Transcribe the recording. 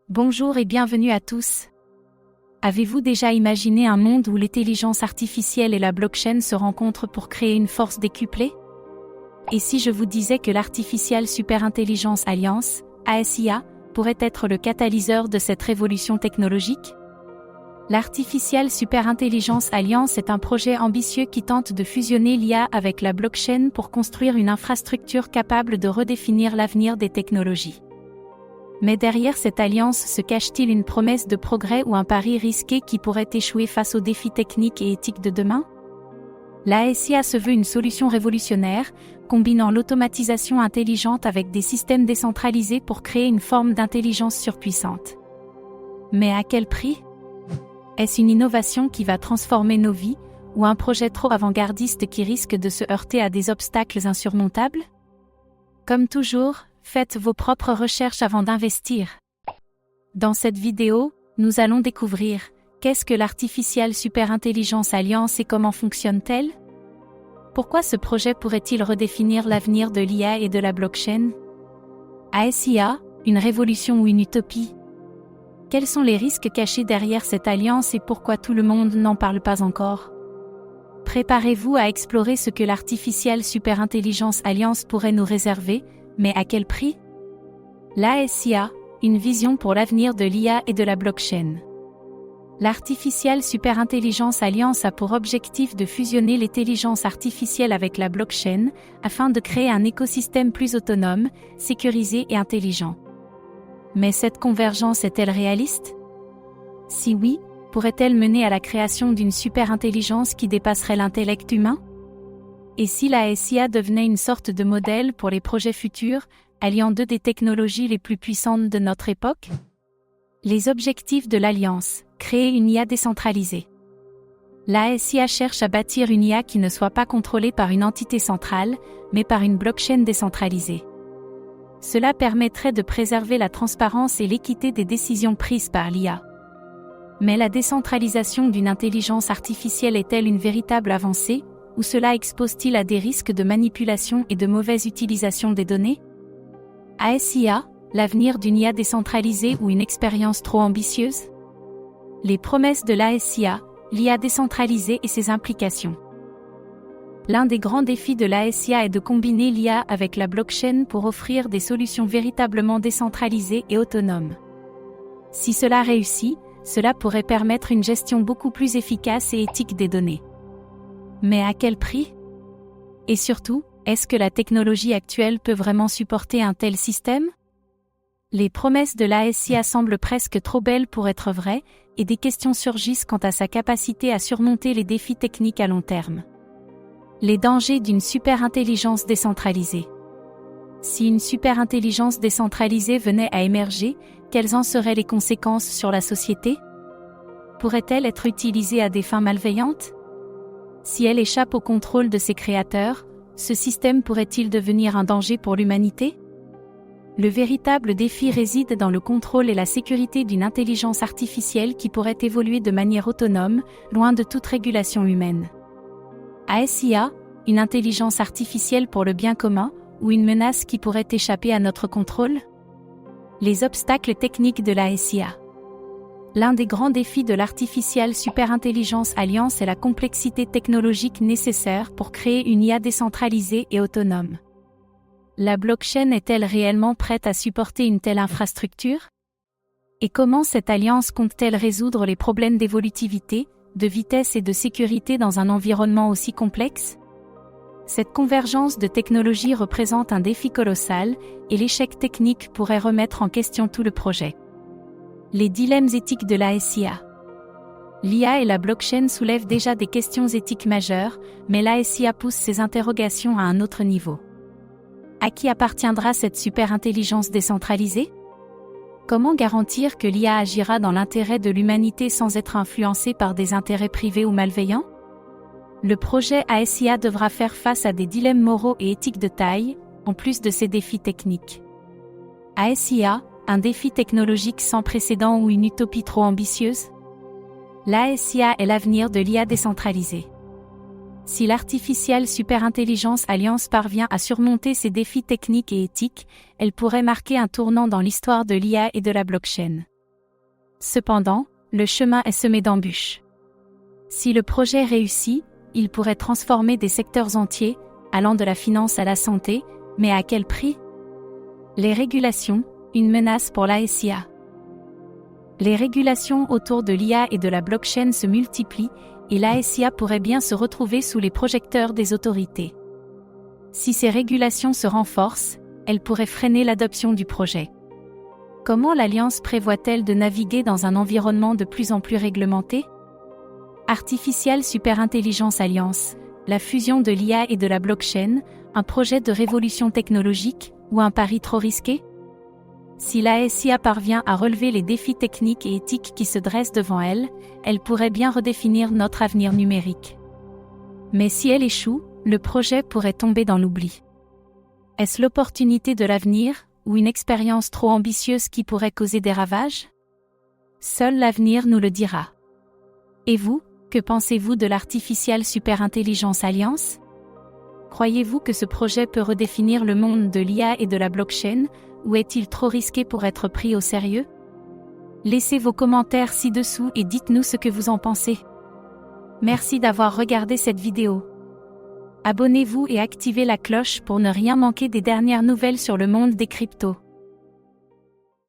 Bonjour et bienvenue à tous. Avez-vous déjà imaginé un monde où l'intelligence artificielle et la blockchain se rencontrent pour créer une force décuplée? Et si je vous disais que l'Artificial Superintelligence Alliance, ASIA, pourrait être le catalyseur de cette révolution technologique? L'Artificial Superintelligence Alliance est un projet ambitieux qui tente de fusionner l'IA avec la blockchain pour construire une infrastructure capable de redéfinir l'avenir des technologies. Mais derrière cette alliance se cache-t-il une promesse de progrès ou un pari risqué qui pourrait échouer face aux défis techniques et éthiques de demain? L'ASIA se veut une solution révolutionnaire, combinant l'automatisation intelligente avec des systèmes décentralisés pour créer une forme d'intelligence surpuissante. Mais à quel prix? Est-ce une innovation qui va transformer nos vies, ou un projet trop avant-gardiste qui risque de se heurter à des obstacles insurmontables? Comme toujours, faites vos propres recherches avant d'investir. Dans cette vidéo, nous allons découvrir qu'est-ce que l'Artificial Superintelligence Alliance et comment fonctionne-t-elle? Pourquoi ce projet pourrait-il redéfinir l'avenir de l'IA et de la blockchain? ASIA, une révolution ou une utopie? Quels sont les risques cachés derrière cette alliance et pourquoi tout le monde n'en parle pas encore? Préparez-vous à explorer ce que l'Artificial Superintelligence Alliance pourrait nous réserver, mais à quel prix? L'ASIA, une vision pour l'avenir de l'IA et de la blockchain. L'Artificial Superintelligence Alliance a pour objectif de fusionner l'intelligence artificielle avec la blockchain, afin de créer un écosystème plus autonome, sécurisé et intelligent. Mais cette convergence est-elle réaliste? Si oui, pourrait-elle mener à la création d'une superintelligence qui dépasserait l'intellect humain? Et si la SIA devenait une sorte de modèle pour les projets futurs, alliant deux des technologies les plus puissantes de notre époque? Les objectifs de l'Alliance, créer une IA décentralisée. La SIA cherche à bâtir une IA qui ne soit pas contrôlée par une entité centrale, mais par une blockchain décentralisée. Cela permettrait de préserver la transparence et l'équité des décisions prises par l'IA. Mais la décentralisation d'une intelligence artificielle est-elle une véritable avancée? Ou cela expose-t-il à des risques de manipulation et de mauvaise utilisation des données? ASIA, l'avenir d'une IA décentralisée ou une expérience trop ambitieuse? Les promesses de l'ASIA, l'IA décentralisée et ses implications. L'un des grands défis de l'ASIA est de combiner l'IA avec la blockchain pour offrir des solutions véritablement décentralisées et autonomes. Si cela réussit, cela pourrait permettre une gestion beaucoup plus efficace et éthique des données. Mais à quel prix? Et surtout, est-ce que la technologie actuelle peut vraiment supporter un tel système? Les promesses de l'ASIA semblent presque trop belles pour être vraies, et des questions surgissent quant à sa capacité à surmonter les défis techniques à long terme. Les dangers d'une superintelligence décentralisée. Si une superintelligence décentralisée venait à émerger, quelles en seraient les conséquences sur la société? Pourrait-elle être utilisée à des fins malveillantes? Si elle échappe au contrôle de ses créateurs, ce système pourrait-il devenir un danger pour l'humanité? Le véritable défi réside dans le contrôle et la sécurité d'une intelligence artificielle qui pourrait évoluer de manière autonome, loin de toute régulation humaine. ASIA, une intelligence artificielle pour le bien commun, ou une menace qui pourrait échapper à notre contrôle? Les obstacles techniques de l'ASIA. L'un des grands défis de l'Artificial Superintelligence Alliance est la complexité technologique nécessaire pour créer une IA décentralisée et autonome. La blockchain est-elle réellement prête à supporter une telle infrastructure? Et comment cette alliance compte-t-elle résoudre les problèmes d'évolutivité, de vitesse et de sécurité dans un environnement aussi complexe? Cette convergence de technologies représente un défi colossal, et l'échec technique pourrait remettre en question tout le projet. Les dilemmes éthiques de l'ASIA. L'IA et la blockchain soulèvent déjà des questions éthiques majeures, mais l'ASIA pousse ces interrogations à un autre niveau. À qui appartiendra cette superintelligence décentralisée? Comment garantir que l'IA agira dans l'intérêt de l'humanité sans être influencée par des intérêts privés ou malveillants? Le projet ASIA devra faire face à des dilemmes moraux et éthiques de taille, en plus de ces défis techniques. ASIA, un défi technologique sans précédent ou une utopie trop ambitieuse? L'ASIA est l'avenir de l'IA décentralisée. Si l'Artificial Superintelligence Alliance parvient à surmonter ces défis techniques et éthiques, elle pourrait marquer un tournant dans l'histoire de l'IA et de la blockchain. Cependant, le chemin est semé d'embûches. Si le projet réussit, il pourrait transformer des secteurs entiers, allant de la finance à la santé, mais à quel prix? Les régulations, une menace pour la SIA. Les régulations autour de l'IA et de la blockchain se multiplient, et la SIA pourrait bien se retrouver sous les projecteurs des autorités. Si ces régulations se renforcent, elles pourraient freiner l'adoption du projet. Comment l'Alliance prévoit-elle de naviguer dans un environnement de plus en plus réglementé? Artificial Superintelligence Alliance, la fusion de l'IA et de la blockchain, un projet de révolution technologique ou un pari trop risqué? Si la SIA parvient à relever les défis techniques et éthiques qui se dressent devant elle, elle pourrait bien redéfinir notre avenir numérique. Mais si elle échoue, le projet pourrait tomber dans l'oubli. Est-ce l'opportunité de l'avenir, ou une expérience trop ambitieuse qui pourrait causer des ravages? Seul l'avenir nous le dira. Et vous, que pensez-vous de l'Artificial Superintelligence Alliance? Croyez-vous que ce projet peut redéfinir le monde de l'IA et de la blockchain, ou est-il trop risqué pour être pris au sérieux? Laissez vos commentaires ci-dessous et dites-nous ce que vous en pensez. Merci d'avoir regardé cette vidéo. Abonnez-vous et activez la cloche pour ne rien manquer des dernières nouvelles sur le monde des cryptos.